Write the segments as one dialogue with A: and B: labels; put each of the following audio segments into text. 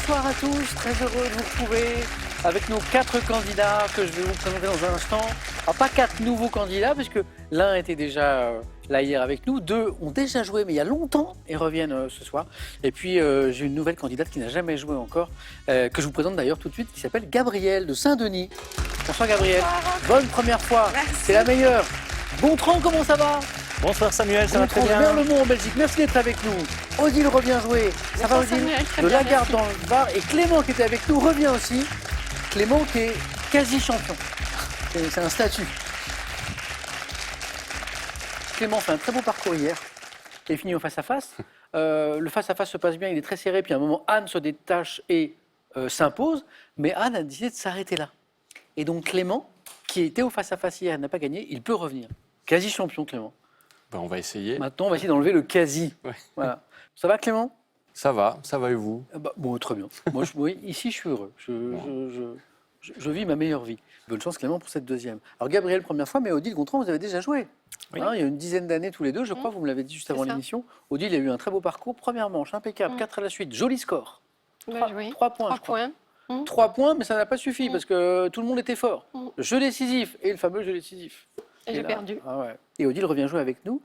A: Bonsoir à tous, très heureux de vous retrouver avec nos 4 candidats que je vais vous présenter dans un instant. Alors pas 4 nouveaux candidats, parce que l'un était déjà là hier avec nous, 2 ont déjà joué mais il y a longtemps et reviennent ce soir. Et puis j'ai une nouvelle candidate qui n'a jamais joué encore, que je vous présente d'ailleurs tout de suite, qui s'appelle Gabrielle de Saint-Denis. Bonsoir Gabrielle, bonne première fois, c'est la meilleure. Gontran, comment ça va?
B: Bonsoir Samuel, ça va très bien.
A: Merlemont en Belgique, merci d'être avec nous. Odile revient jouer, ça va Odile? De Lagarde dans le Var, et Clément qui était avec nous revient aussi. Clément qui est quasi champion, c'est un statut. Clément fait un très beau parcours hier, il est fini au face-à-face. Le face-à-face se passe bien, il est très serré, puis à un moment Anne se détache et s'impose, mais Anne a décidé de s'arrêter là. Et donc Clément, qui était au face-à-face hier et n'a pas gagné, il peut revenir. Quasi champion Clément.
C: Ben, on va essayer.
A: Maintenant, on va essayer d'enlever le quasi.
C: Ouais.
A: Voilà. Ça va, Clément?
C: Ça va et vous?
A: Bon, très bien. Moi, oui, ici, je suis heureux. Je vis ma meilleure vie. Bonne chance, Clément, pour cette deuxième. Alors, Gabriel, première fois, mais Odile Gontran, vous avez déjà joué.
B: Oui.
A: Hein, il y a une dizaine d'années tous les deux, je crois, vous me l'avez dit juste avant l'émission. Odile a eu un très beau parcours. Première manche, impeccable, 4 à la suite, joli score. 3 points, je crois. 3 points, mais ça n'a pas suffi parce que tout le monde était fort. Jeu décisif, et le fameux jeu décisif.
D: Et j'ai perdu.
A: Ah ouais. Et Odile revient jouer avec nous.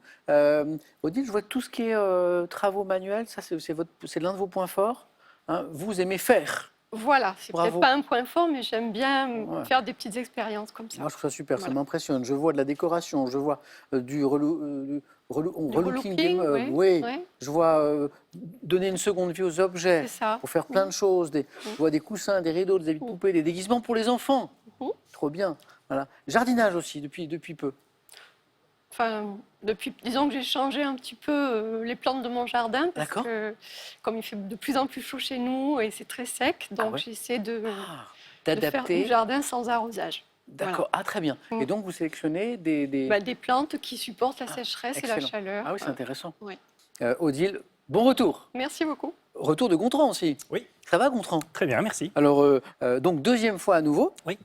A: Odile, je vois que tout ce qui est travaux manuels, ça c'est l'un de vos points forts. Hein. Vous aimez faire.
D: Voilà, c'est
A: Bravo.
D: peut-être pas un point fort, mais j'aime bien faire des petites expériences comme ça.
A: Moi, je trouve ça super,
D: Voilà.
A: ça m'impressionne. Je vois de la décoration, je vois du relooking. Oui. Je vois donner une seconde vie aux objets
D: C'est ça.
A: pour faire plein de choses. Je vois des coussins, des rideaux, des habits de poupée, des déguisements pour les enfants. Trop bien. Voilà. Jardinage aussi, depuis peu.
D: Enfin, disons que j'ai changé un petit peu les plantes de mon jardin, parce que comme il fait de plus en plus chaud chez nous et c'est très sec, donc j'essaie de faire du jardin sans arrosage.
A: D'accord,
D: Voilà.
A: Ah très bien. Et donc vous sélectionnez
D: des plantes qui supportent la sécheresse et la chaleur.
A: Ah oui, c'est intéressant.
D: Oui.
A: Odile, bon retour.
D: Merci beaucoup.
A: Retour de Gontran aussi.
B: Oui.
A: Ça va Gontran?
B: Très bien, merci.
A: Alors, donc deuxième fois à nouveau.
B: Oui.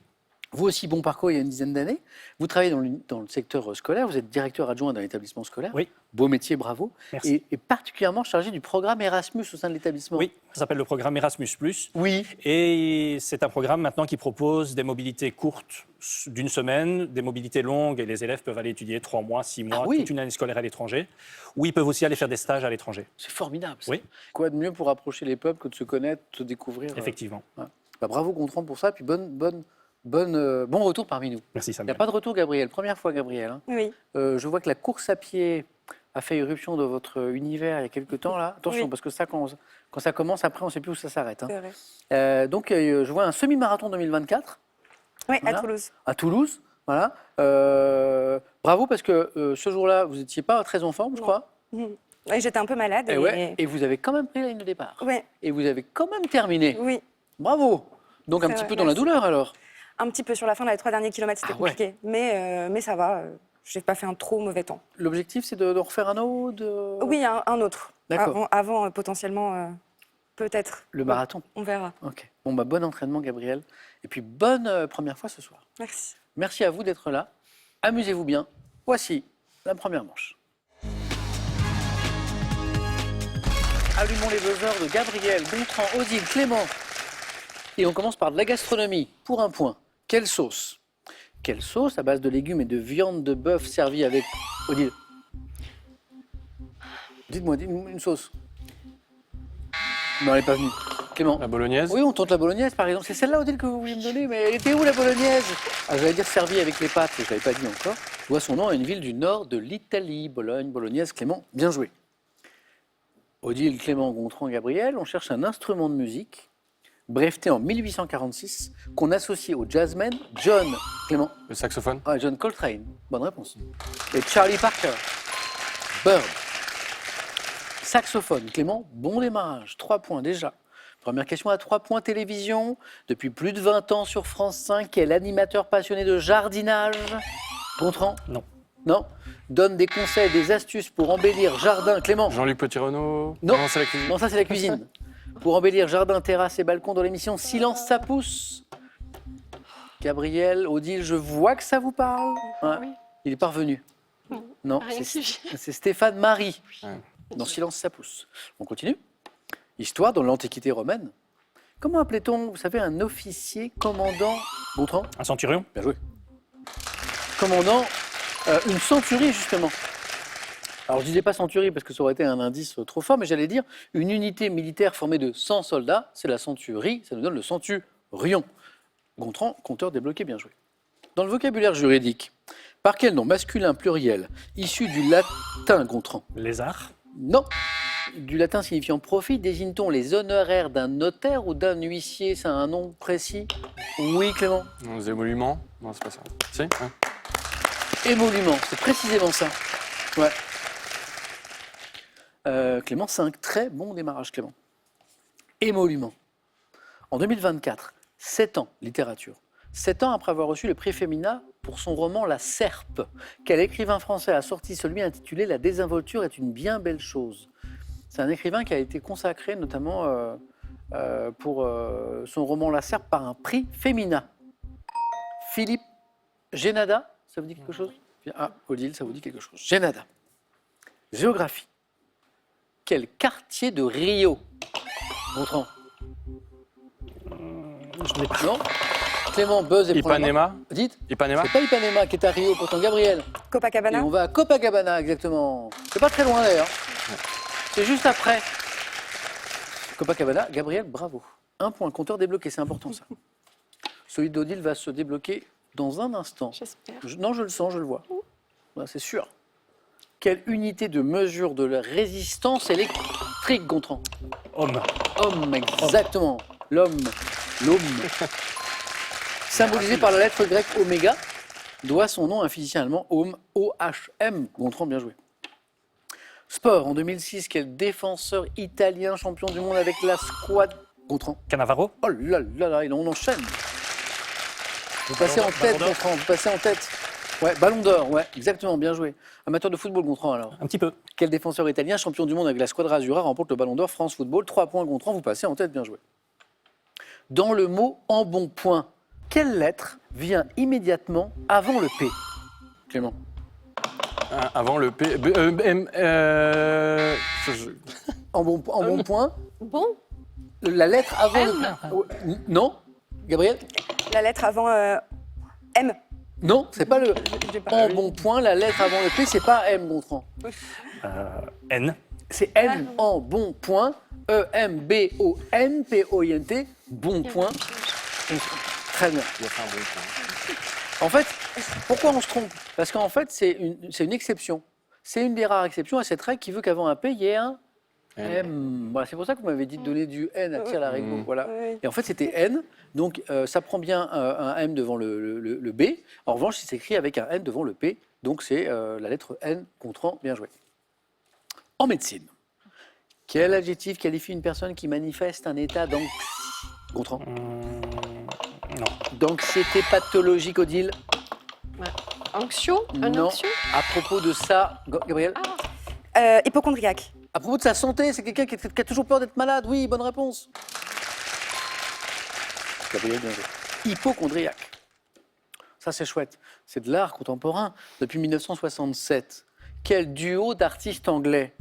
A: Vous aussi, bon parcours il y a une dizaine d'années. Vous travaillez dans le secteur scolaire, vous êtes directeur adjoint d'un établissement scolaire.
B: Oui.
A: Beau métier, bravo.
B: Merci.
A: Et particulièrement chargé du programme Erasmus au sein de l'établissement.
B: Oui, ça s'appelle le programme Erasmus+.
A: Oui.
B: Et c'est un programme maintenant qui propose des mobilités courtes d'une semaine, des mobilités longues, et les élèves peuvent aller étudier 3 mois, 6 mois, toute une année scolaire à l'étranger, ou ils peuvent aussi aller faire des stages à l'étranger.
A: C'est formidable ça.
B: Oui.
A: Quoi de mieux pour approcher les peuples que de se connaître, de se découvrir.
B: Effectivement.
A: Bravo Gontran pour ça, puis bon retour parmi nous.
B: Merci
A: Il n'y
B: Samuel.
A: a pas de retour, Gabriel. Première fois, Gabriel. Hein.
E: Oui.
A: Je vois que la course à pied a fait irruption dans votre univers il y a quelques temps. Là. Attention, parce que ça, quand ça commence, après, on ne sait plus où ça s'arrête. Hein.
E: C'est vrai.
A: Donc, je vois un semi-marathon 2024.
E: Oui,
A: Voilà.
E: à Toulouse.
A: À Toulouse, voilà. Bravo, parce que ce jour-là, vous n'étiez pas très en forme, je crois.
E: Oui, j'étais un peu malade.
A: Et vous avez quand même pris la ligne de départ.
E: Ouais.
A: Et vous avez quand même terminé.
E: Oui,
A: Bravo. Donc, un
E: C'est
A: petit
E: vrai,
A: peu dans la
E: merci.
A: douleur, alors.
E: un petit peu sur la fin, dans les 3 derniers kilomètres, c'était compliqué. Mais ça va, je n'ai pas fait un trop mauvais temps.
A: L'objectif, c'est de refaire un autre
E: Oui, un autre.
A: D'accord.
E: Avant potentiellement, peut-être.
A: Le marathon.
E: On verra.
A: Ok. Bon, bon entraînement, Gabriel. Et puis, bonne première fois ce soir.
E: Merci.
A: Merci à vous d'être là. Amusez-vous bien. Voici la première manche. Allumons les buzzers de Gabriel, Gontran, Odile, Clément. Et on commence par de la gastronomie. Pour un point. Quelle sauce? Quelle sauce à base de légumes et de viande de bœuf servie avec... Odile. Dites-moi une sauce. Non, elle n'est pas venue. Clément.
C: La bolognaise?
A: Oui, on tente la bolognaise, par exemple. C'est celle-là, Odile, que vous vouliez me donner. Mais elle était où, la bolognaise? J'allais dire servie avec les pâtes, je ne l'avais pas dit encore. Doit son nom à une ville du nord de l'Italie. Bologne, bolognaise, Clément, bien joué. Odile, Clément, Gontran, Gabriel, on cherche un instrument de musique, breveté en 1846, qu'on associe au jazzman John... Clément.
C: Le saxophone?
A: Ah, John Coltrane. Bonne réponse. Et Charlie Parker. Bird. Saxophone. Clément, bon démarrage. 3 points déjà. Première question à 3 points télévision. Depuis plus de 20 ans sur France 5, quel animateur passionné de jardinage? Gontran?
B: Non.
A: Non. Donne des conseils, des astuces pour embellir jardin. Clément?
C: Jean-Luc Petit-Renaud?
A: Non.
C: C'est la cuisine.
A: Non, ça c'est la cuisine. Pour embellir jardin, terrasse et balcon dans l'émission Silence, ça pousse. Gabriel, Odile, je vois que ça vous parle. Hein,
D: Oui.
A: il est parvenu. Non,
D: Rien qui vient.
A: c'est Stéphane Marie.
C: Ouais.
A: Dans Silence, ça pousse. On continue. Histoire dans l'Antiquité romaine. Comment appelait-on, vous savez, un officier commandant... Gontran?
B: Un centurion.
A: Bien joué. Commandant une centurie, justement. Alors, je disais pas centurie parce que ça aurait été un indice trop fort, mais j'allais dire une unité militaire formée de 100 soldats, c'est la centurie, ça nous donne le centurion. Gontran, compteur débloqué, bien joué. Dans le vocabulaire juridique, par quel nom masculin pluriel, issu du latin, Gontran?
B: Lézard.
A: Non. Du latin signifiant profit, désigne-t-on les honoraires d'un notaire ou d'un huissier? C'est un nom précis? Oui, Clément.
C: Les émoluments? Non, c'est pas ça. Si ouais.
A: Émolument, c'est précisément ça. Ouais. Clément, c'est un très bon démarrage, Clément. Émolument. En 2024, 7 ans, littérature. 7 ans après avoir reçu le prix Femina pour son roman La Serpe, quel écrivain français a sorti celui intitulé La désinvolture est une bien belle chose. C'est un écrivain qui a été consacré notamment pour son roman La Serpe par un prix Femina. Philippe Génada, ça vous dit quelque chose? Ah, Odile, ça vous dit quelque chose. Génada. Géographie. Quel quartier de Rio? Gontran.
B: Je l'ai pas.
A: Non. Clément, buzz et
C: Ipanema?
A: Dites.
C: Ipanema?
A: C'est pas Ipanema qui est à Rio, pourtant Gabriel. Et
E: Copacabana.
A: on va à Copacabana, exactement. C'est pas très loin d'ailleurs. C'est juste après. Copacabana, Gabriel, bravo. 1 point, compteur débloqué, c'est important ça. Celui d'Odile va se débloquer dans un instant.
D: J'espère.
A: Non, je le sens, je le vois. Voilà, c'est sûr. Quelle unité de mesure de la résistance électrique, Gontran?
B: Homme.
A: Homme, exactement. L'homme. Symbolisé par la lettre grecque oméga, doit son nom à un physicien allemand, Ohm, O-H-M. Gontran, bien joué. Sport, en 2006, quel défenseur italien champion du monde avec la squad? Gontran.
B: Cannavaro.
A: Oh là là là, on enchaîne. Vous passez en tête, Gontran, vous passez en tête. Ouais, Ballon d'Or, ouais, exactement, bien joué. Amateur de football, Gontran, alors.
B: Un petit peu.
A: Quel défenseur italien champion du monde avec la Squadra Azzurra remporte le Ballon d'Or France Football? 3 points, Gontran, vous passez en tête, bien joué. Dans le mot embonpoint, quelle lettre vient immédiatement avant le P? Clément.
C: Avant le P.
A: Embonpoint,
D: Bon,
A: la lettre avant
D: M.
A: le P. Non? Gabriel?
E: La lettre avant M.
A: Non, c'est pas le
E: J'ai pas-
A: embonpoint, la lettre avant le P, c'est pas M, Gontran.
B: N.
A: C'est N en bon point, E-M-B-O-N, P-O-I-N-T, bon point. Très bien.
C: Il a fait un bon point.
A: En fait, pourquoi on se trompe? Parce qu'en fait, c'est une exception. C'est une des rares exceptions à cette règle qui veut qu'avant un P, il y ait un M. Voilà, c'est pour ça que vous m'avez dit de donner du N à tir larigot. Voilà.
E: Oui.
A: Et en fait, c'était N, donc ça prend bien un M devant le B. En revanche, il s'écrit avec un N devant le P, donc c'est la lettre N, Gontran, bien joué. En médecine, quel adjectif qualifie une personne qui manifeste un état d'anxiété? Gontran.
B: Non.
A: D'anxiété pathologique, Odile?
D: anxieux, un
A: Non.
D: anxieux.
A: À propos de ça, Gabriel?
E: Hypochondriaque.
A: À propos de sa santé, c'est quelqu'un qui a toujours peur d'être malade. Oui, bonne réponse. Gabriel, bien joué. Hypochondriaque. Ça, c'est chouette. C'est de l'art contemporain. Depuis 1967, quel duo d'artistes anglais,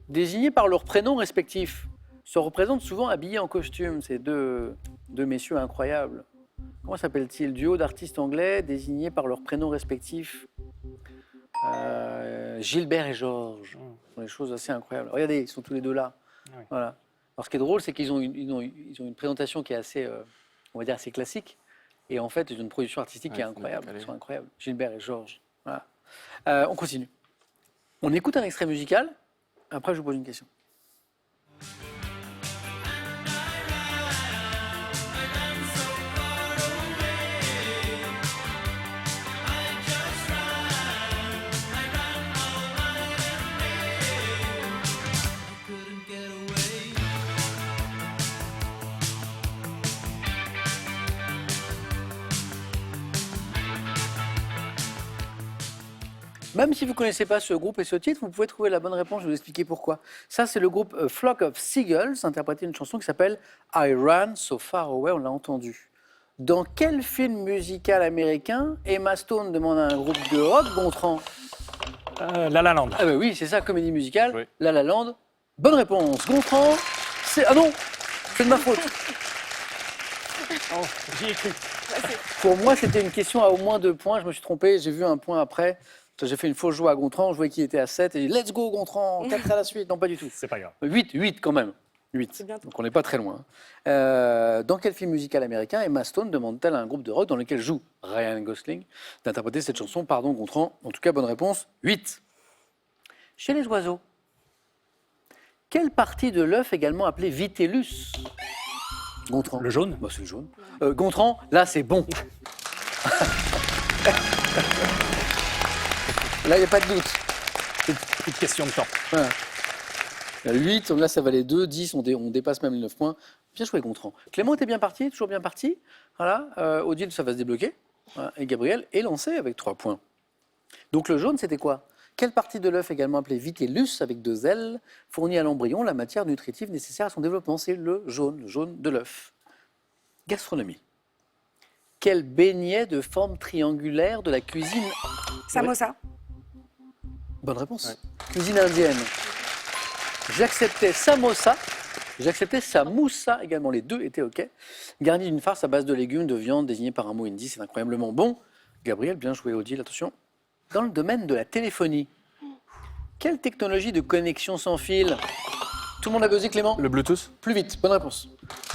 A: désignés par leurs prénoms respectifs, se représentent souvent habillés en costume? Ces deux messieurs incroyables. Comment s'appelle-t-il? Duo d'artistes anglais désignés par leurs prénoms respectifs. Gilbert et Georges. Ce sont des choses assez incroyables. Regardez, ils sont tous les deux là.
B: Oui.
A: Voilà. Alors, ce qui est drôle, c'est qu'ils ont une présentation qui est assez, on va dire, assez classique. Et en fait, ils ont une production artistique qui est incroyable. Ils sont incroyables. Gilbert et Georges. Voilà. On continue. On écoute un extrait musical. Après, je vous pose une question. Même si vous ne connaissez pas ce groupe et ce titre, vous pouvez trouver la bonne réponse, je vais vous expliquer pourquoi. Ça, c'est le groupe Flock of Seagulls, interprété une chanson qui s'appelle I Ran So Far Away, on l'a entendu. Dans quel film musical américain Emma Stone demande à un groupe de rock, Gontran?
B: La La Land.
A: Ah bah oui, c'est ça, comédie musicale,
C: Oui.
A: La La Land. Bonne réponse. Gontran, c'est... Ah non, c'est de ma faute.
B: Oh, j'y ai cru.
A: Pour moi, c'était une question à au moins 2 points. Je me suis trompé, j'ai vu un point après. J'ai fait une fausse joie à Gontran, je voyais qu'il était à 7 et let's go Gontran, 4 à la suite. Non, pas du tout.
B: C'est pas grave.
A: 8 quand même. 8.
E: C'est bientôt.
A: Donc on n'est pas très loin. Dans quel film musical américain Emma Stone demande-t-elle à un groupe de rock dans lequel joue Ryan Gosling d'interpréter cette chanson? Pardon Gontran. En tout cas, bonne réponse. 8. Chez les oiseaux, quelle partie de l'œuf également appelée vitellus? Gontran.
B: Le jaune?
A: Bah, c'est le jaune. Gontran, là c'est bon. Là, il n'y a pas de doute.
B: Plus de question de temps.
A: Voilà. 8, là ça valait 2, 10, on dépasse même les 9 points. Bien joué Gontran. Clément était bien parti, toujours bien parti. Voilà. Odile, ça va se débloquer. Voilà. Et Gabriel est lancé avec 3 points. Donc le jaune, c'était quoi? Quelle partie de l'œuf, également appelée vitellus avec 2 ailes, fournit à l'embryon la matière nutritive nécessaire à son développement? C'est le jaune de l'œuf. Gastronomie. Quel beignet de forme triangulaire de la cuisine?
E: Samosa.
A: Bonne réponse.
C: Ouais.
A: Cuisine indienne. J'acceptais samosa, j'acceptais samoussa également. Les deux étaient OK. Garni d'une farce à base de légumes, de viande, désignée par un mot hindi, c'est incroyablement bon. Gabriel, bien joué, Odile, attention. Dans le domaine de la téléphonie, quelle technologie de connexion sans fil? Tout le monde a buzzé, Clément?
C: Le Bluetooth?
A: Plus vite, bonne réponse.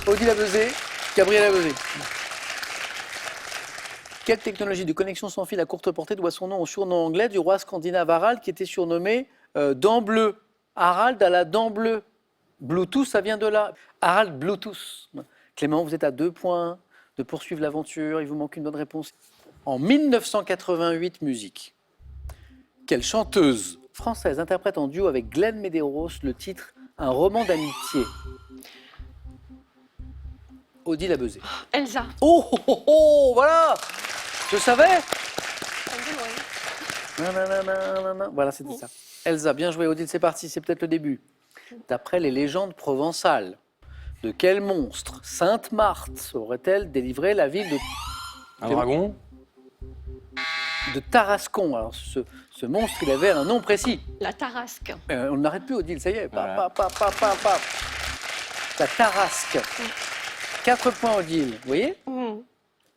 A: Odile a buzzé, Gabriel a buzzé. Quelle technologie de connexion sans fil à courte portée doit son nom au surnom anglais du roi scandinave Harald qui était surnommé Dent Bleue? Harald à la dent bleue. Bluetooth, ça vient de là. Harald Bluetooth. Clément, vous êtes à 2 points de poursuivre l'aventure. Il vous manque une bonne réponse. En 1988, musique. Quelle chanteuse française interprète en duo avec Glenn Medeiros le titre Un roman d'amitié? Odile a buzzé.
D: Elsa.
A: Oh, oh, oh, oh, voilà. Je savais. Nanana. Voilà, c'était ça. Elsa, bien joué, Odile, c'est parti, c'est peut-être le début. D'après les légendes provençales, de quel monstre Sainte Marthe aurait-elle délivré la ville
C: Un dragon?
A: de Tarascon? Alors, ce monstre, il avait un nom précis.
D: La Tarasque.
A: On n'arrête plus, Odile, ça y est.
C: Voilà.
A: La Tarasque. 4 points, Odile, vous voyez?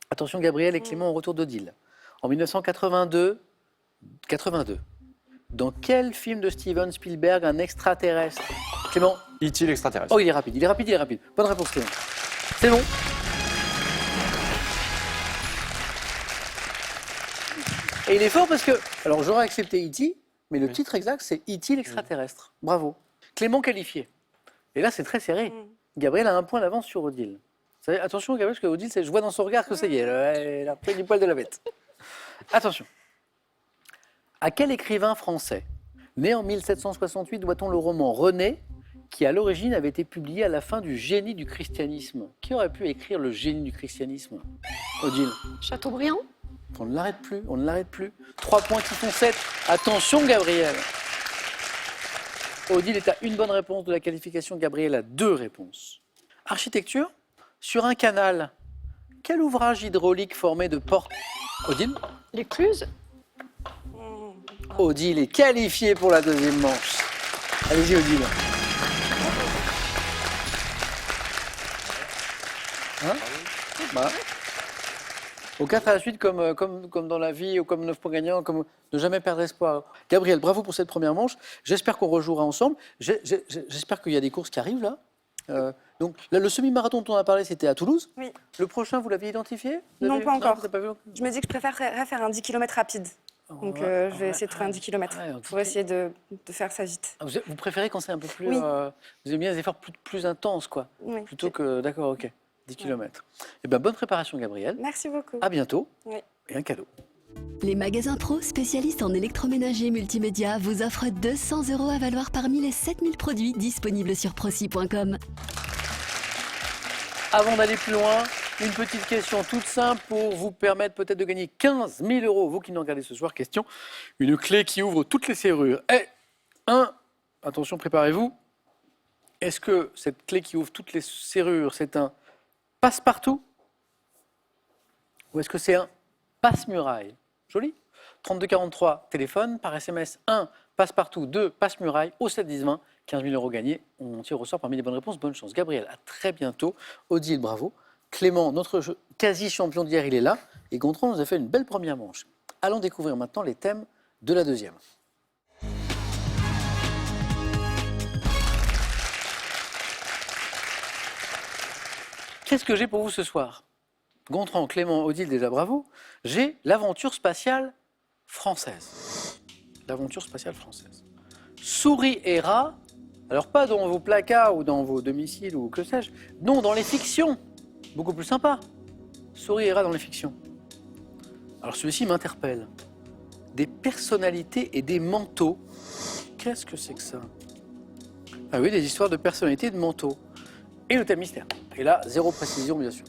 A: Attention, Gabriel et Clément, au retour d'Odile. En 1982, dans quel film de Steven Spielberg un extraterrestre? Clément?
C: E.T. l'extraterrestre.
A: Oh, il est rapide. Bonne réponse, Clément. C'est bon. Et il est fort parce que, alors j'aurais accepté E.T., mais le titre exact, c'est E.T. l'extraterrestre. Bravo. Clément qualifié. Et là, c'est très serré. Gabriel a 1 point d'avance sur Odile. Vous savez, attention, Gabriel, parce que Odile, je vois dans son regard que ça y est, elle a pris du poil de la bête. Attention. À quel écrivain français, né en 1768, doit-on le roman René, qui à l'origine avait été publié à la fin du Génie du christianisme? Qui aurait pu écrire le Génie du christianisme? Odile?
D: Chateaubriand.
A: On ne l'arrête plus. 3 points qui font 7. Attention, Gabriel. Odile est à 1 bonne réponse de la qualification. Gabriel a 2 réponses. Architecture. Sur un canal, quel ouvrage hydraulique formé de portes... Odile?
D: L'écluse.
A: Odile est qualifiée pour la 2e manche. Allez-y, Odile. Hein? Voilà. Au 4 à la suite, comme dans la vie, ou comme 9 points gagnants, comme ne jamais perdre espoir. Gabriel, bravo pour cette première manche. J'espère qu'on rejouera ensemble. J'espère qu'il y a des courses qui arrivent là. Donc, là, le semi-marathon dont on a parlé, c'était à Toulouse.
E: Oui.
A: Le prochain, vous l'aviez identifié?
E: Non, pas encore.
A: vous avez pas vu?
E: Je me dis que je préférerais faire un 10 km rapide. Donc je vais essayer de faire un 10 km pour essayer de faire ça vite.
A: Vous préférez quand c'est un peu plus...
E: Oui.
A: vous aimez bien les efforts plus intenses, quoi.
E: Oui.
A: Plutôt que... D'accord, ok. 10 km. Eh bien, bonne préparation, Gabriel.
E: Merci beaucoup.
A: À bientôt.
E: Oui.
A: Et un cadeau.
F: Les magasins pro spécialistes en électroménager multimédia vous offrent 200 € à valoir parmi les 7000 produits disponibles sur proci.com.
A: Avant d'aller plus loin, une petite question toute simple pour vous permettre peut-être de gagner 15 000 €. Vous qui nous regardez ce soir, question. Une clé qui ouvre toutes les serrures. Attention, préparez-vous. Est-ce que cette clé qui ouvre toutes les serrures, c'est un passe-partout? Ou est-ce que c'est un passe-muraille? Joli. 3243, téléphone. Par SMS, 1, passe-partout. 2, passe-muraille. Au 7 10 20, 15 000 € gagnés. On tire au sort parmi les bonnes réponses. Bonne chance. Gabriel, à très bientôt. Odile, bravo. Clément. Clément, notre quasi-champion d'hier, il est là. Et Gontran nous a fait une belle première manche. Allons découvrir maintenant les thèmes de la deuxième. Qu'est-ce que j'ai pour vous ce soir? Gontran, Clément, Odile, déjà bravo. J'ai l'aventure spatiale française. L'aventure spatiale française. Souris et rats, alors pas dans vos placards ou dans vos domiciles ou que sais-je, non, dans les fictions. Beaucoup plus sympa. Souris et rats dans les fictions. Alors celui-ci m'interpelle. Des personnalités et des manteaux. Qu'est-ce que c'est que ça? Ah oui, des histoires de personnalités et de manteaux. Et le thème mystère. Et là, zéro précision, bien sûr.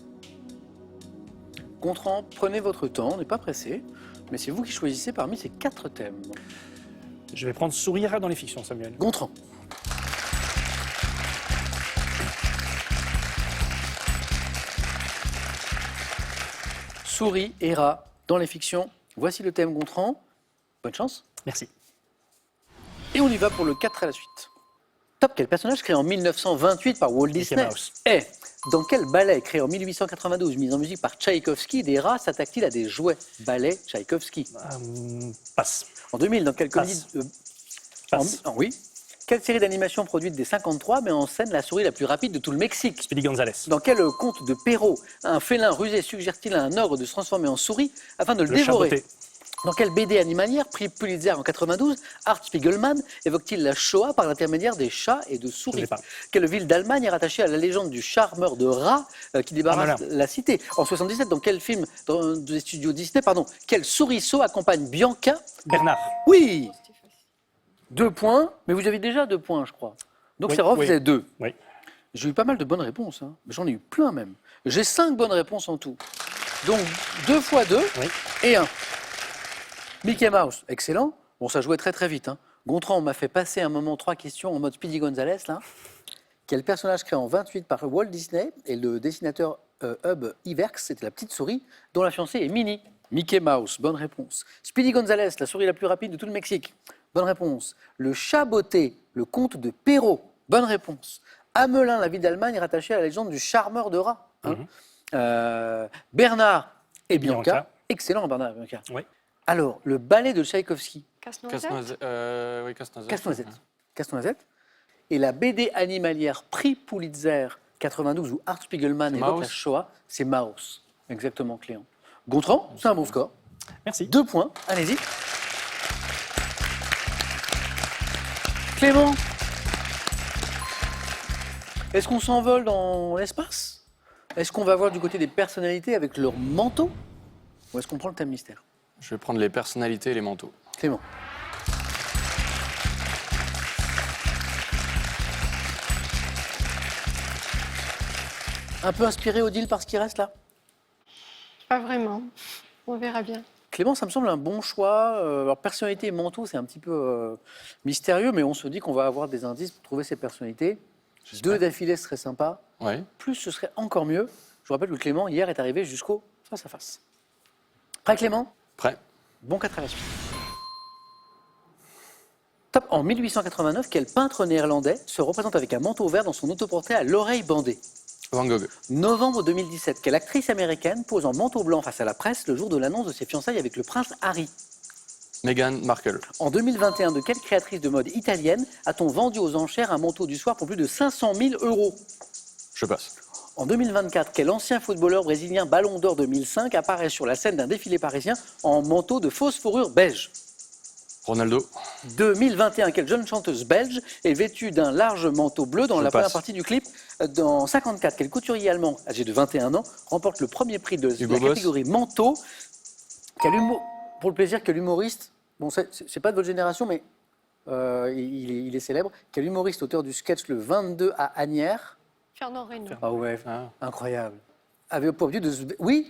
A: Gontran, prenez votre temps, on n'est pas pressé, mais c'est vous qui choisissez parmi ces 4 thèmes.
B: Je vais prendre souris et rat dans les fictions, Samuel.
A: Gontran. Souris et rats dans les fictions. Voici le thème Gontran. Bonne chance.
B: Merci.
A: Et on y va pour le 4 à la suite. Top, quel personnage créé en 1928 par Walt Disney est dans quel ballet créé en 1892, mis en musique par Tchaïkovski, des rats s'attaquent-ils à des jouets? Ballet Tchaïkovski.
B: Passe.
A: En 2000, dans quelle comédie
B: Passe.
A: Oui. Quelle série d'animation produite des 53 met en scène la souris la plus rapide de tout le Mexique?
B: Speedy Gonzales.
A: Dans quel conte de Perrault un félin rusé suggère-t-il à un ogre de se transformer en souris afin de le dévorer?
B: Chaboté.
A: Dans quelle BD animalière, prix Pulitzer en 92, Art Spiegelman évoque-t-il la Shoah par l'intermédiaire des chats et de souris? Quelle ville d'Allemagne est rattachée à la légende du charmeur de rats qui débarrasse la cité? En 77, dans quel film des studios Disney, quel souriceau accompagne Bianca?
B: Bernard.
A: Oui. 2 points, mais vous avez déjà 2 points, je crois. Donc
B: Oui,
A: c'est vrai,
B: oui.
A: vous avez 2.
B: Oui.
A: J'ai eu pas mal de bonnes réponses, hein. J'en ai eu plein même. J'ai 5 bonnes réponses en tout. Donc 2 fois 2 et 1. Mickey Mouse, excellent. Bon, ça jouait très très vite. Hein. Gontran m'a fait passer un moment 3 questions en mode Speedy Gonzales. Là. Quel personnage créé en 28 par Walt Disney et le dessinateur Hub Iwerks, c'était la petite souris, dont la fiancée est Minnie. Mickey Mouse, bonne réponse. Speedy Gonzales, la souris la plus rapide de tout le Mexique. Bonne réponse. Le chat botté, le conte de Perrault. Bonne réponse. Hamelin, la ville d'Allemagne, rattachée à la légende du charmeur de rats. Hein. Bernard et Bianca. Excellent, Bernard et Bianca.
B: Oui.
A: Alors, le ballet de Tchaïkovski.
D: Casse-noisette.
C: Oui, Casse-Noisette.
A: Casse-Noisette. Casse-Noisette. Et la BD animalière prix Pulitzer 92 où Art Spiegelman évoque la Shoah, c'est Maus. Exactement, Clément. Gontran, c'est un bon score.
B: Merci.
A: 2 points, allez-y. Clément, est-ce qu'on s'envole dans l'espace? Est-ce qu'on va voir du côté des personnalités avec leur manteau? Ou est-ce qu'on prend le thème mystère?
C: Je vais prendre les personnalités et les manteaux.
A: Clément. Un peu inspiré, Odile, par ce qui reste là?
D: Pas vraiment. On verra bien.
A: Clément, ça me semble un bon choix. Alors, personnalité et manteau, c'est un petit peu mystérieux, mais on se dit qu'on va avoir des indices pour trouver ces personnalités. 2 d'affilée, ce serait sympa.
C: Ouais.
A: Plus, ce serait encore mieux. Je vous rappelle que Clément, hier, est arrivé jusqu'au face-à-face. Prêt, Clément?
C: Prêt.
A: Bon 4 à la suite. Top. En 1889, quel peintre néerlandais se représente avec un manteau vert dans son autoportrait à l'oreille bandée?
C: Van Gogh.
A: Novembre 2017, quelle actrice américaine pose en manteau blanc face à la presse le jour de l'annonce de ses fiançailles avec le prince Harry?
C: Meghan Markle.
A: En 2021, de quelle créatrice de mode italienne a-t-on vendu aux enchères un manteau du soir pour plus de 500 000 €?
C: Je passe.
A: En 2024, quel ancien footballeur brésilien Ballon d'Or 2005 apparaît sur la scène d'un défilé parisien en manteau de fausse fourrure beige?
C: Ronaldo.
A: 2021, quelle jeune chanteuse belge est vêtue d'un large manteau bleu dans la première partie du clip? Dans 54, quel couturier allemand, âgé de 21 ans, remporte le premier prix de la catégorie manteau? Pour le plaisir, quel humoriste, bon, c'est pas de votre génération, mais il est célèbre, quel humoriste, auteur du sketch Le 22 à Asnières?
D: Fernand Reynaud.
A: Ah ouais, incroyable. Avait pour but de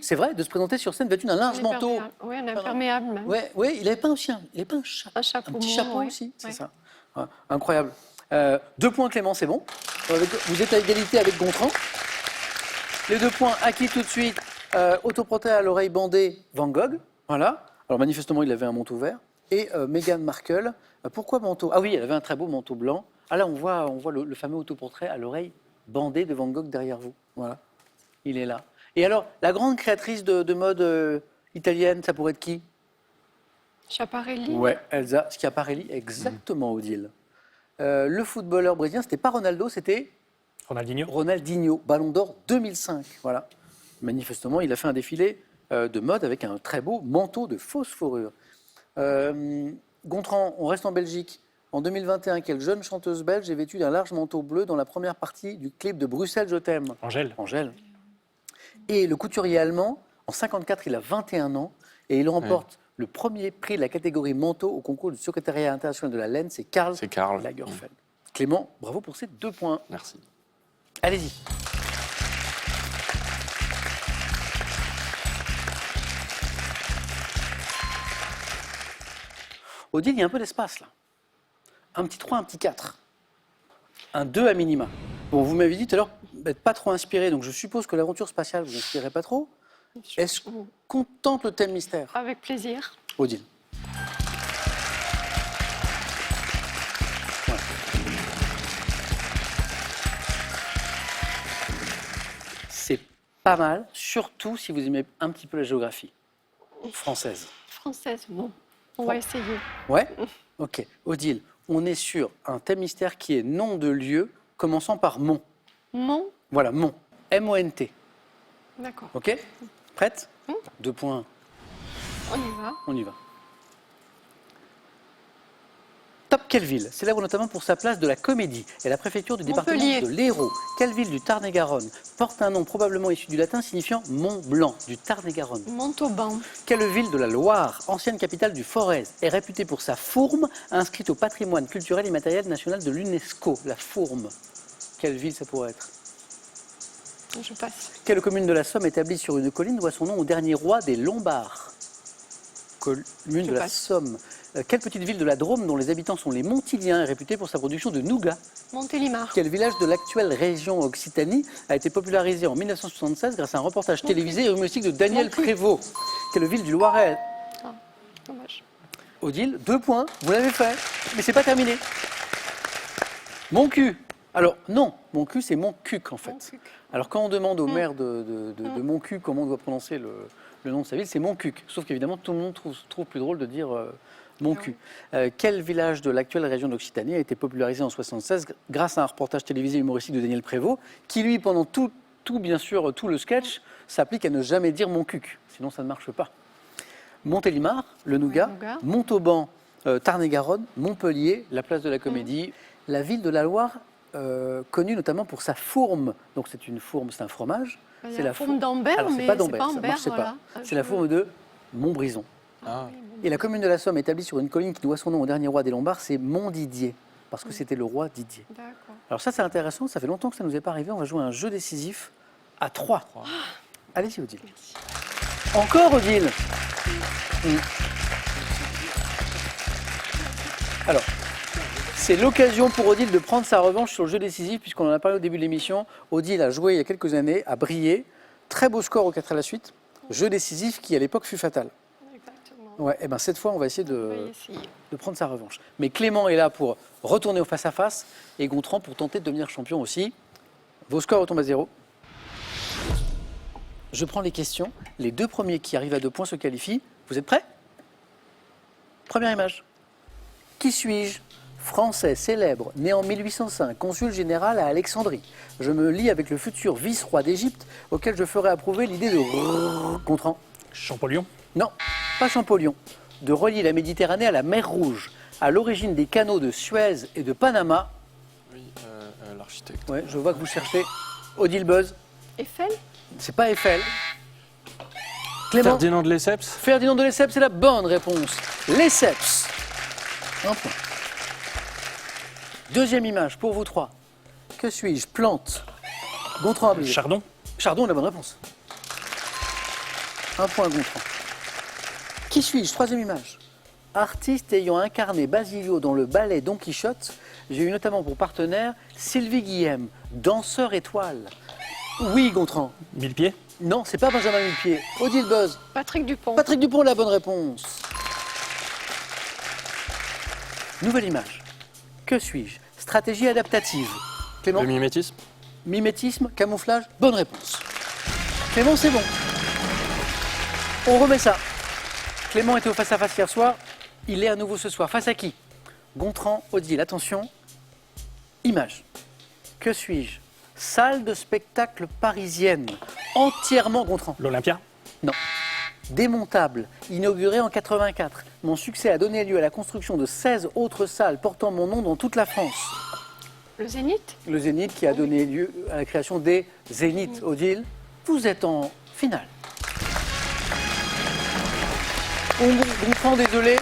A: c'est vrai, de se présenter sur scène vêtu d'un large manteau.
D: Oui, un imperméable même.
A: Oui, il n'avait pas un chien, il n'avait pas un chat.
D: Un chapeau.
A: Un petit chapeau aussi, c'est
D: ouais.
A: ça. Ouais, incroyable. 2 points Clément, c'est bon. Vous êtes à égalité avec Gontran. Les 2 points acquis tout de suite. Autoportrait à l'oreille bandée, Van Gogh. Voilà. Alors manifestement, il avait un manteau vert. Et Meghan Markle. Pourquoi manteau? Ah oui, elle avait un très beau manteau blanc. Ah là, on voit le fameux autoportrait à l'oreille bandée de Van Gogh derrière vous. Voilà. Il est là. Et alors, la grande créatrice de mode italienne, ça pourrait être qui?
D: Schiaparelli.
A: Ouais, Elsa Schiaparelli, exactement, Odile. Le footballeur brésilien, c'était pas Ronaldo, c'était
B: Ronaldinho.
A: Ronaldinho, Ballon d'Or 2005. Voilà. Manifestement, il a fait un défilé de mode avec un très beau manteau de fausse fourrure. Gontran, on reste en Belgique. En 2021, quelle jeune chanteuse belge est vêtue d'un large manteau bleu dans la première partie du clip de Bruxelles, je t'aime?
B: Angèle.
A: Angèle. Et le couturier allemand, en 54, il a 21 ans et il remporte le premier prix de la catégorie manteau au concours du secrétariat international de la laine. C'est Karl Lagerfeld. Clément, bravo pour ces 2 points.
C: Merci.
A: Allez-y. Odile, il y a un peu d'espace là. Un petit 3, un petit 4. Un 2 à minima. Bon, vous m'avez dit tout à l'heure d'être pas trop inspiré, donc je suppose que l'aventure spatiale vous inspirerait pas trop. Est-ce qu'on tente le thème mystère?
D: Avec plaisir.
A: Odile. Voilà. C'est pas mal, surtout si vous aimez un petit peu la géographie française.
D: Française, bon. On va essayer.
A: Ouais? Ok. Odile, on est sur un thème mystère qui est nom de lieu commençant par Mont.
D: Mont.
A: Voilà, Mont. M-O-N-T.
D: D'accord.
A: Ok? Prête? 2 points.
D: On y va.
A: On y va. Top, quelle ville? Célèbre notamment pour sa place de la Comédie et la préfecture du département
D: Montpellier.
A: de l'Hérault. Quelle ville du Tarn-et-Garonne porte un nom probablement issu du latin signifiant Mont Blanc, du Tarn-et-Garonne?
D: Montauban.
A: Quelle ville de la Loire, ancienne capitale du Forez, est réputée pour sa fourme, inscrite au patrimoine culturel immatériel national de l'UNESCO? La fourme. Quelle ville ça pourrait être?
D: Je passe.
A: Quelle commune de la Somme établie sur une colline doit son nom au dernier roi des Lombards? Commune de la Somme. Quelle petite ville de la Drôme, dont les habitants sont les Montiliens, est réputée pour sa production de nougat?
D: Montélimar.
A: Quel village de l'actuelle région Occitanie a été popularisé en 1976 grâce à un reportage télévisé et humoristique de Daniel Prévost? Quelle ville du Loiret?
D: Dommage.
A: Odile, 2 points, vous l'avez fait, mais c'est pas terminé. Montcuq. Alors non, Montcuq c'est Montcuq en fait.
D: Montcuq.
A: Alors quand on demande au maire de Montcuq comment on doit prononcer le nom de sa ville, c'est Montcuq. Sauf qu'évidemment tout le monde trouve plus drôle de dire Montcuq. Quel village de l'actuelle région d'Occitanie a été popularisé en 1976 grâce à un reportage télévisé humoristique de Daniel Prévost, qui lui pendant tout le sketch s'applique à ne jamais dire Montcuq, sinon ça ne marche pas. Montélimar, le nougat, Montauban, Tarn-et-Garonne, Montpellier, la place de la Comédie, la ville de la Loire, connue notamment pour sa fourme. Donc c'est une fourme, c'est un fromage.
D: C'est la fourme d'Ambert,
A: alors,
D: mais
A: pas
D: c'est
A: d'Ambert,
D: pas
A: ça
D: Ambert.
A: marche
D: Voilà.
A: pas. C'est la fourme de Montbrison.
C: Ah.
A: Et la commune de la Somme, établie sur une colline qui doit son nom au dernier roi des Lombards, c'est Montdidier, parce que c'était le roi Didier.
D: D'accord.
A: Alors ça c'est intéressant, ça fait longtemps que ça ne nous est pas arrivé, on va jouer un jeu décisif à 3. Allez-y Odile. Encore Odile. Alors, c'est l'occasion pour Odile de prendre sa revanche sur le jeu décisif, puisqu'on en a parlé au début de l'émission. Odile a joué il y a quelques années, a brillé, très beau score au 4 à la suite, jeu décisif qui à l'époque fut fatal.
D: Exactement.
A: Ouais, et ben cette fois on va essayer
D: On va essayer.
A: de prendre sa revanche. Mais Clément est là pour retourner au face-à-face et Gontran pour tenter de devenir champion aussi. Vos scores retombent à 0. Je prends les questions. Les 2 premiers qui arrivent à 2 points se qualifient. Vous êtes prêts? Première image. Qui suis-je? Français célèbre, né en 1805, consul général à Alexandrie. Je me lie avec le futur vice-roi d'Égypte, auquel je ferai approuver l'idée de... Gontran.
B: Champollion.
A: Non, pas Champollion. De relier la Méditerranée à la mer Rouge, à l'origine des canaux de Suez et de Panama.
C: Oui, l'architecte.
A: Ouais, je vois que vous cherchez Odile Buzz.
D: Eiffel.
A: C'est pas Eiffel. Clément.
C: Ferdinand de Lesseps.
A: Ferdinand de Lesseps, c'est la bonne réponse. Lesseps. 1 point. Deuxième image pour vous 3. Que suis-je? Plante. Gontran Ablier.
B: Chardon.
A: Chardon est la bonne réponse. 1 point Gontran. Qui suis-je? Troisième image. Artiste ayant incarné Basilio dans le ballet Don Quichotte, j'ai eu notamment pour partenaire Sylvie Guillem, danseur étoile. Oui, Gontran.
B: Millepied.
A: Non, c'est pas Benjamin Millepied. Odile Buzz.
D: Patrick Dupont.
A: Patrick Dupont, la bonne réponse. Nouvelle image. Que suis-je? Stratégie adaptative. Clément.
C: Le mimétisme.
A: Mimétisme, camouflage, bonne réponse. Clément, c'est bon. On remet ça. Clément était au face-à-face hier soir. Il est à nouveau ce soir. Face à qui? Gontran, Odile. Attention. Image. Que suis-je? Salle de spectacle parisienne. Entièrement Gontran.
B: L'Olympia?
A: Non. Démontable, inaugurée en 84. Mon succès a donné lieu à la construction de 16 autres salles portant mon nom dans toute la France.
D: Le Zénith?
A: Le Zénith qui a donné lieu à la création des Zéniths. Odile, vous êtes en finale. Gontran, désolé.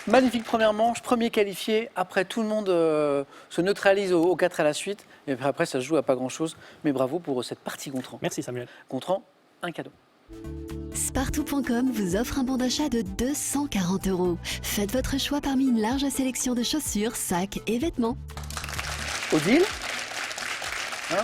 A: Magnifique première manche, premier qualifié. Après, tout le monde se neutralise aux 4 à la suite. Et puis après, ça se joue à pas grand-chose. Mais bravo pour cette partie, Gontran.
B: Merci Samuel.
A: Gontran, un cadeau.
F: Spartou.com vous offre un bon d'achat de 240 €. Faites votre choix parmi une large sélection de chaussures, sacs et vêtements.
A: Odile,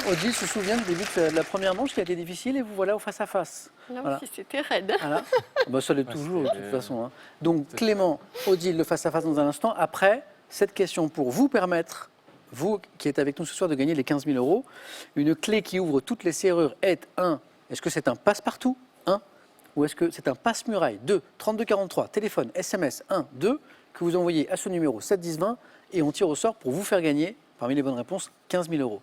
A: Odile se souvient du début de la première manche qui a été difficile et vous voilà au face-à-face.
D: Là
A: Voilà.
D: aussi, c'était raide.
A: Voilà. Bah, ça l'est toujours de toute façon. Hein. Donc Clément, Odile, le face-à-face dans un instant. Après, cette question pour vous permettre, vous qui êtes avec nous ce soir, de gagner les 15 000 €. Une clé qui ouvre toutes les serrures est 1. Est-ce que c'est un passe-partout 1. Ou est-ce que c'est un passe-muraille 2. 3243, téléphone, SMS 1, 2, que vous envoyez à ce numéro 7 10 20 et on tire au sort pour vous faire gagner, parmi les bonnes réponses, 15 000 €.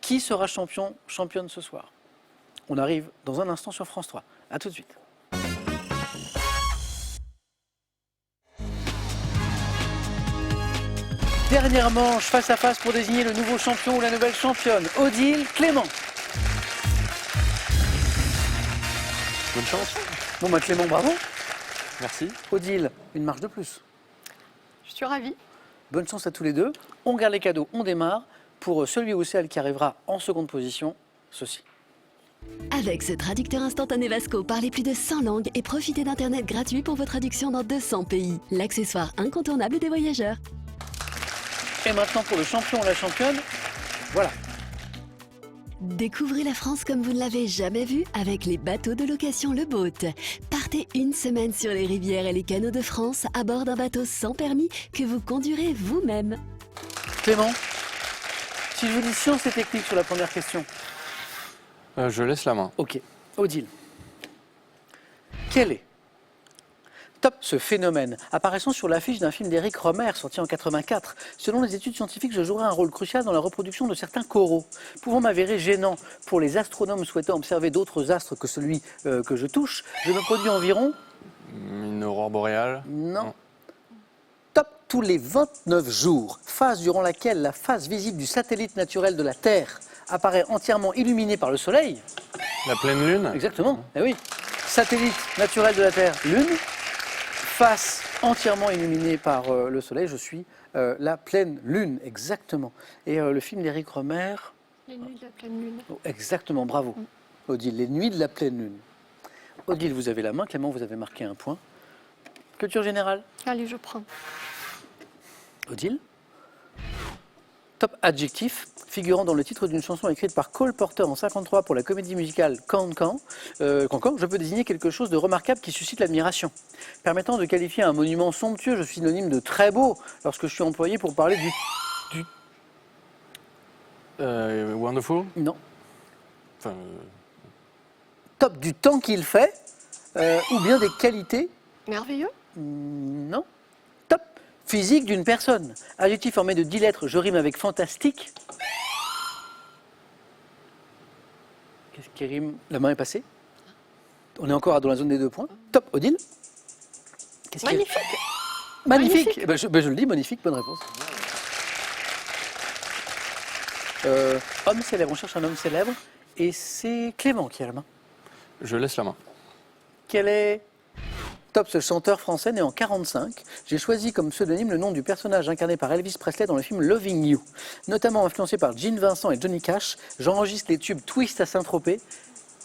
A: Qui sera championne ce soir? On arrive dans un instant sur France 3. A tout de suite. Dernière manche face à face pour désigner le nouveau champion ou la nouvelle championne. Odile, Clément.
C: Bonne chance.
A: Bon bah Clément, bravo.
C: Merci.
A: Odile, une marche de plus.
D: Je suis ravie.
A: Bonne chance à tous les deux. On garde les cadeaux, on démarre. Pour celui ou celle qui arrivera en seconde position, ceci.
F: Avec ce traducteur instantané Vasco, parlez plus de 100 langues et profitez d'Internet gratuit pour vos traductions dans 200 pays. L'accessoire incontournable des voyageurs.
A: Et maintenant pour le champion ou la championne, voilà.
F: Découvrez la France comme vous ne l'avez jamais vue avec les bateaux de location Le Boat. Partez une semaine sur les rivières et les canaux de France à bord d'un bateau sans permis que vous conduirez vous-même.
A: Clément, si je vous dis science et technique sur la première question.
C: Je laisse la main.
A: Ok. Odile. Quel est, top, ce phénomène apparaissant sur l'affiche d'un film d'Éric Rohmer sorti en 84? Selon les études scientifiques, je jouerai un rôle crucial dans la reproduction de certains coraux, pouvant m'avérer gênant pour les astronomes souhaitant observer d'autres astres que celui que je touche. Je me produis environ...
C: Une aurore boréale?
A: Non. Top, tous les 29 jours, phase durant laquelle la face visible du satellite naturel de la Terre apparaît entièrement illuminée par le Soleil.
C: La pleine lune?
A: Exactement, eh oui. Satellite naturel de la Terre, Lune. Face entièrement illuminée par le Soleil, je suis la pleine Lune, exactement. Et le film d'Éric Rohmer...
D: Les nuits de la pleine lune.
A: Oh, exactement, bravo. Odile, les nuits de la pleine Lune. Odile, vous avez la main. Clément, vous avez marqué un point. Culture générale.
D: Allez, je prends.
A: Odile. Top adjectif, figurant dans le titre d'une chanson écrite par Cole Porter en 1953 pour la comédie musicale Cancan. Je peux désigner quelque chose de remarquable qui suscite l'admiration. Permettant de qualifier un monument somptueux, je suis synonyme de très beau lorsque je suis employé pour parler du...
C: Wonderful?
A: Non.
C: Enfin,
A: Top du temps qu'il fait, ou bien des qualités.
D: Merveilleux.
A: Non. Top physique d'une personne. Adjectif formé de 10 lettres, je rime avec fantastique. Qu'est-ce qui rime? La main est passée. On est encore dans la zone des 2 points. Top, Odile. Qu'est-ce qui
D: Magnifique.
A: Magnifique.
D: Magnifique.
A: Eh ben, je le dis, magnifique, bonne réponse. Homme célèbre, on cherche un homme célèbre. Et c'est Clément qui a la main.
C: je laisse la main.
A: Quel est Top, ce chanteur français né en 1945. J'ai choisi comme pseudonyme le nom du personnage incarné par Elvis Presley dans le film Loving You. Notamment influencé par Gene Vincent et Johnny Cash, j'enregistre les tubes Twist à Saint-Tropez.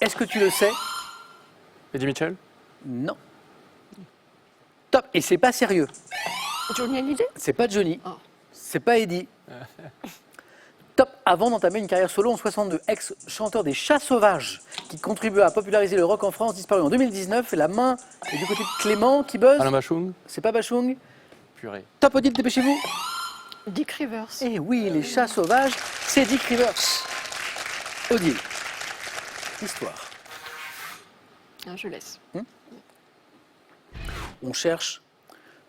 A: Est-ce que tu le sais?
C: Eddie Mitchell?
A: Non. Top, et c'est pas sérieux.
D: Johnny Hallyday?
A: C'est pas Johnny.
D: Oh.
A: C'est pas Eddie. Top, avant d'entamer une carrière solo en 62, ex-chanteur des Chats Sauvages, qui contribua à populariser le rock en France, disparu en 2019. Et la main est du côté de Clément qui buzz.
C: Alain Bachung?
A: C'est pas Bachung.
C: Purée.
A: Top, Odile, dépêchez-vous.
D: Dick Rivers.
A: Eh oui, les Chats Sauvages, c'est Dick Rivers. Odile, Histoire.
D: Ah, je laisse.
A: On cherche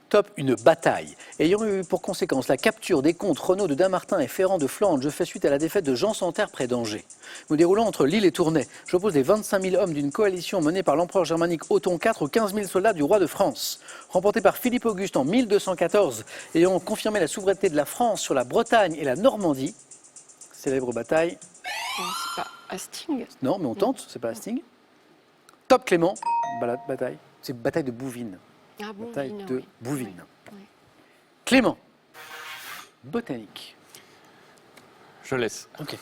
A: top une bataille. Ayant eu pour conséquence la capture des comtes Renaud de Damartin et Ferrand de Flandre, je fais suite à la défaite de Jean Santerre près d'Angers. Nous déroulons entre Lille et Tournai. J'oppose les 25 000 hommes d'une coalition menée par l'empereur germanique Othon IV aux 15 000 soldats du roi de France. Remportée par Philippe Auguste en 1214, ayant confirmé la souveraineté de la France sur la Bretagne et la Normandie. Célèbre bataille.
D: C'est pas Hastings.
A: Non, mais on tente, c'est pas Hastings. Top Clément, bataille. C'est bataille de Bouvines.
D: Ah,
A: Bataille
D: Bouvines,
A: de
D: oui.
A: Bouvines.
D: Oui.
A: Clément, botanique.
C: Je laisse.
A: Ok.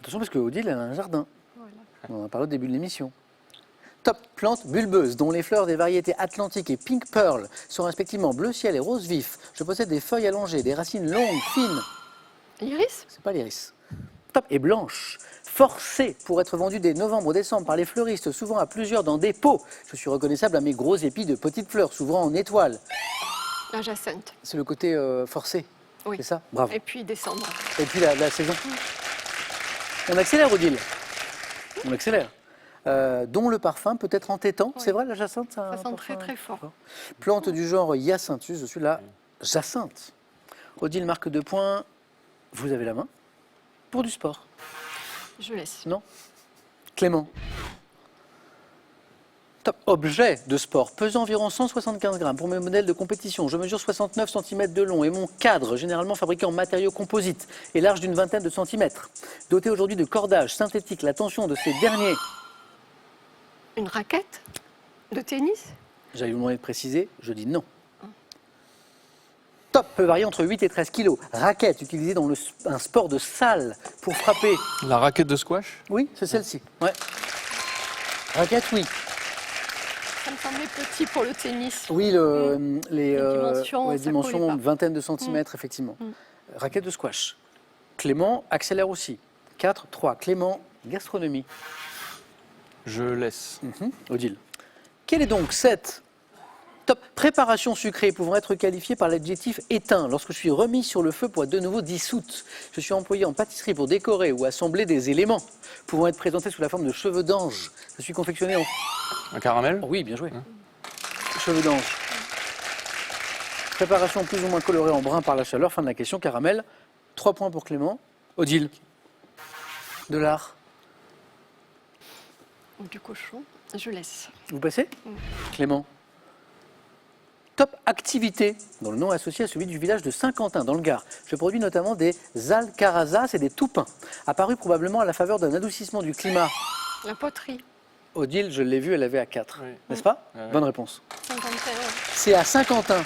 A: Attention parce que Odile, elle a un jardin.
D: Voilà.
A: On en a parlé au début de l'émission. Top, plante bulbeuse, dont les fleurs des variétés Atlantique et Pink Pearl sont respectivement bleu ciel et rose vif. Je possède des feuilles allongées, des racines longues, fines.
D: L'iris?
A: C'est pas l'iris. Top, et blanche. Forcée pour être vendue dès novembre-décembre par les fleuristes, souvent à plusieurs dans des pots. Je suis reconnaissable à mes gros épis de petites fleurs, souvent en étoiles.
D: La jacinthe.
A: C'est le côté forcé.
D: Oui.
A: C'est ça? Bravo.
D: Et puis décembre.
A: Et puis la saison. On accélère, Odile. On accélère. Dont le parfum peut être entêtant.
D: Oui.
A: C'est vrai, la jacinthe, ça a un
D: Ça sent
A: parfum
D: très très fort.
A: Plante du genre Hyacinthus, je suis la jacinthe. Odile marque 2 points. Vous avez la main pour du sport.
D: Je laisse.
A: Non? Clément. Top. Objet de sport, pesant environ 175 grammes. Pour mes modèles de compétition, je mesure 69 cm de long et mon cadre, généralement fabriqué en matériaux composites, est large d'une vingtaine de centimètres. Doté aujourd'hui de cordages synthétiques, la tension de ces derniers,
D: Une raquette de tennis?
A: j'allais vous demander de préciser, je dis non. Top peut varier entre 8 et 13 kg. Raquette utilisée dans un sport de salle pour frapper.
C: La raquette de squash?
A: Oui, c'est celle-ci. Ouais. Raquette, oui.
D: Ça me semblait petit pour le tennis.
A: Oui, les
D: dimensions, ça
A: dimensions,
D: collait pas.
A: vingtaine de centimètres, effectivement. Raquette de squash. Clément accélère aussi. 4, 3. Clément, gastronomie.
C: Je laisse.
A: Odile. Quelle est donc cette top préparation sucrée pouvant être qualifiée par l'adjectif éteint lorsque je suis remis sur le feu pour être de nouveau dissoute? Je suis employé en pâtisserie pour décorer ou assembler des éléments pouvant être présentés sous la forme de cheveux d'ange. Je suis confectionné en...
C: Un caramel?
A: Oh oui, bien joué. Cheveux d'ange. Préparation plus ou moins colorée en brun par la chaleur. Fin de la question. Caramel. 3 points pour Clément. Odile. De l'art.
D: Du cochon? Je laisse.
A: Vous passez? Clément. Top activité, dont le nom est associé à celui du village de Saint-Quentin, dans le Gard. Je produis notamment des alcarazas et des toupins, apparus probablement à la faveur d'un adoucissement du climat.
D: La poterie?
A: Odile, je l'ai vue, elle avait à 4.
C: Oui.
A: N'est-ce pas?
C: Ouais.
A: Bonne réponse.
D: Saint-Quentin.
A: C'est à Saint-Quentin.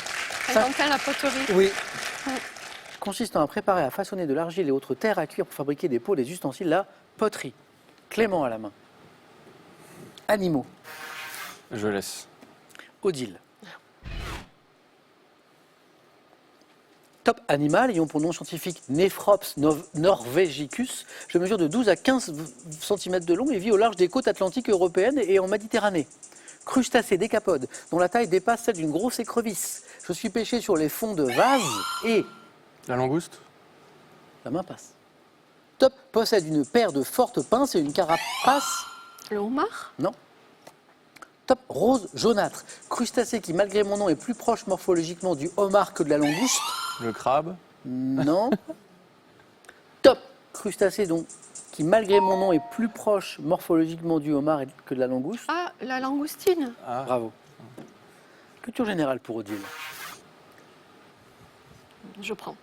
D: Saint-Quentin, la poterie.
A: Oui. Consistant à préparer, à façonner de l'argile et autres terres à cuire pour fabriquer des pots, des ustensiles, la poterie. Clément à la main. Animaux.
C: Je laisse.
A: Odile. Top animal, ayant pour nom scientifique Nephrops norvegicus. Je mesure de 12 à 15 cm de long et vis au large des côtes atlantiques européennes et en Méditerranée. Crustacé décapode, dont la taille dépasse celle d'une grosse écrevisse. Je suis pêché sur les fonds de vases et...
C: La langouste?
A: La main passe. Top possède une paire de fortes pinces et une carapace...
D: Le homard?
A: Non. Top rose jaunâtre. Crustacé qui, malgré mon nom, est plus proche morphologiquement du homard que de la langouste.
C: Le crabe?
A: Non. Top crustacé donc, qui, malgré mon nom, est plus proche morphologiquement du homard que de la langouste.
D: Ah, la langoustine?
C: Ah.
A: Bravo. Culture générale pour Odile.
D: Je prends.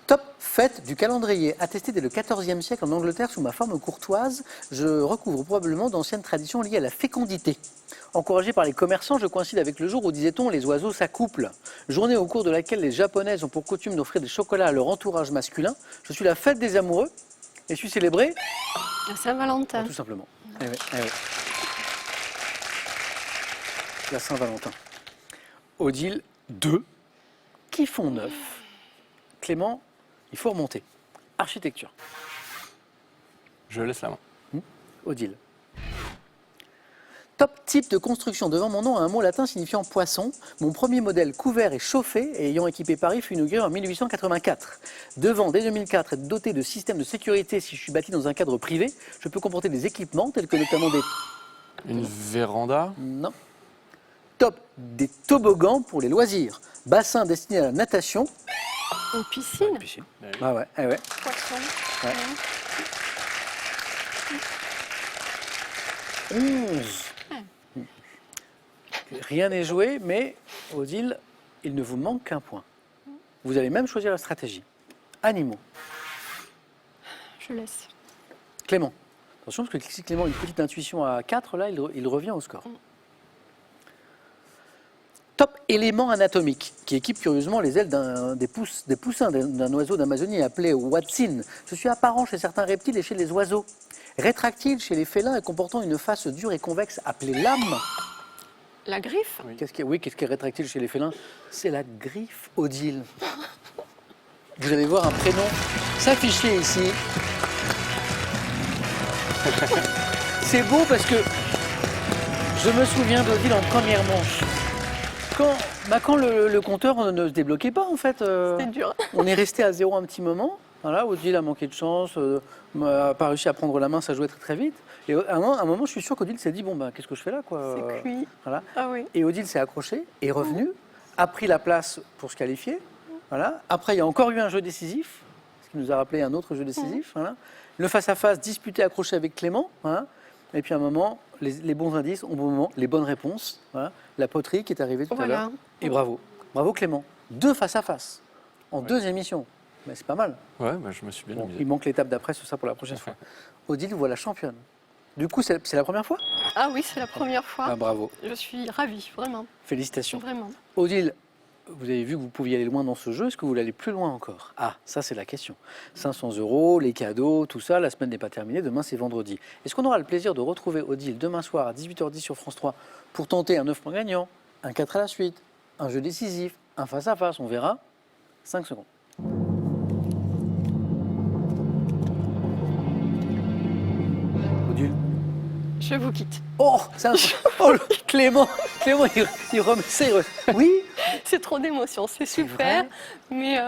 A: Top fête du calendrier. Attesté dès le XIVe siècle en Angleterre sous ma forme courtoise, je recouvre probablement d'anciennes traditions liées à la fécondité. Encouragé par les commerçants, je coïncide avec le jour où, disait-on, les oiseaux s'accouplent. Journée au cours de laquelle les Japonaises ont pour coutume d'offrir des chocolats à leur entourage masculin. Je suis la fête des amoureux et suis célébrée
D: La Saint-Valentin.
A: tout simplement. Eh oui, eh oui. La Saint-Valentin. Odile, 2. Qui font 9. Clément, il faut remonter. Architecture.
C: Je laisse la main.
A: Odile. Top type de construction. Devant mon nom a un mot latin signifiant poisson. Mon premier modèle couvert et chauffé et ayant équipé Paris fut inauguré en 1884. Devant, dès 2004, être doté de systèmes de sécurité si je suis bâti dans un cadre privé. Je peux comporter des équipements tels que notamment des...
C: Une véranda?
A: Non. Top, des toboggans pour les loisirs. Bassin destiné à la natation.
D: Une piscine.
C: Oui.
A: Ah ouais, ouais.
D: Poisson.
A: Ouais. 11. Rien n'est joué, mais Odile, il ne vous manque qu'un point. Vous allez même choisir la stratégie. Animaux.
D: Je laisse.
A: Clément. Attention, parce que si Clément a une petite intuition à 4, là, il revient au score. Top élément anatomique, qui équipe curieusement les ailes des poussins d'un oiseau d'Amazonie appelé Watsin. Je suis apparent chez certains reptiles et chez les oiseaux. Rétractile chez les félins et comportant une face dure et convexe appelée lame.
D: La griffe?
A: Qu'est-ce qui est rétractile chez les félins? C'est la griffe, Odile. Vous allez voir un prénom s'afficher ici. C'est beau parce que je me souviens d'Odile en première manche. Quand le compteur ne se débloquait pas, en fait,
D: C'était dur.
A: on est resté à 0 un petit moment. Voilà, Odile a manqué de chance, n'a pas réussi à prendre la main, ça jouait très très vite. Et à un moment, je suis sûr qu'Odile s'est dit, bon, ben, qu'est-ce que je fais là, quoi.
D: C'est cuit.
A: Voilà.
D: Ah oui.
A: Et Odile s'est accrochée, est revenue, a pris la place pour se qualifier. Voilà. Après, il y a encore eu un jeu décisif, ce qui nous a rappelé un autre jeu décisif. Voilà. Le face-à-face disputé, accroché avec Clément. Voilà. Et puis à un moment, les bons indices, au bon moment, les bonnes réponses. Voilà. La poterie qui est arrivée tout à l'heure. Et bravo. Bravo Clément. 2 face-à-face en 2 émissions. Mais c'est pas mal.
C: Ouais, bah, je me suis bien
A: Bon,
C: amusé.
A: il manque l'étape d'après, ce sera pour la prochaine fois. Odile, voilà championne. Du coup, c'est la première fois?
D: Ah oui, c'est la première fois.
A: Ah, bravo.
D: Je suis ravie, vraiment.
A: Félicitations.
D: Vraiment.
A: Odile, vous avez vu que vous pouviez aller loin dans ce jeu. Est-ce que vous voulez aller plus loin encore? Ah, ça c'est la question. 500 €, les cadeaux, tout ça. La semaine n'est pas terminée. Demain, c'est vendredi. Est-ce qu'on aura le plaisir de retrouver Odile demain soir à 18h10 sur France 3 pour tenter un 9 points gagnant, un 4 à la suite, un jeu décisif, un face-à-face? On verra. 5 secondes. Odile.
D: Je vous quitte.
A: Oh, Clément, il remet ça. Oui.
D: C'est trop d'émotions, c'est super.
A: vrai
D: Mais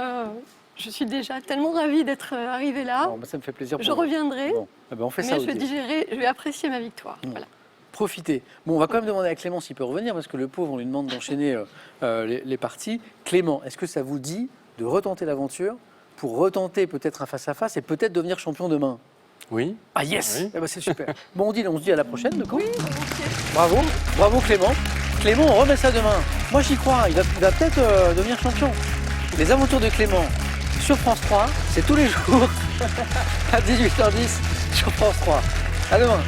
D: je suis déjà tellement ravie d'être arrivée là.
A: Bon, bah, ça me fait plaisir.
D: Je reviendrai.
A: Bon, eh ben, on fait
D: Mais
A: ça.
D: je
A: Odile.
D: digérerai, je vais apprécier ma victoire. Voilà.
A: Profitez. Bon, on va quand même demander à Clément s'il peut revenir, parce que le pauvre, on lui demande d'enchaîner les parties. Clément, est-ce que ça vous dit de retenter l'aventure pour retenter peut-être un face-à-face et peut-être devenir champion demain?
C: Oui.
A: Ah yes,
C: Oui.
A: Eh ben, c'est super. Bon, on se dit à la prochaine, de
D: Oui, volontiers.
A: Bravo, bravo Clément. Clément, on remet ça demain. Moi, j'y crois, il va peut-être devenir champion. Les aventures de Clément sur France 3, c'est tous les jours à 18h10 sur France 3. À demain.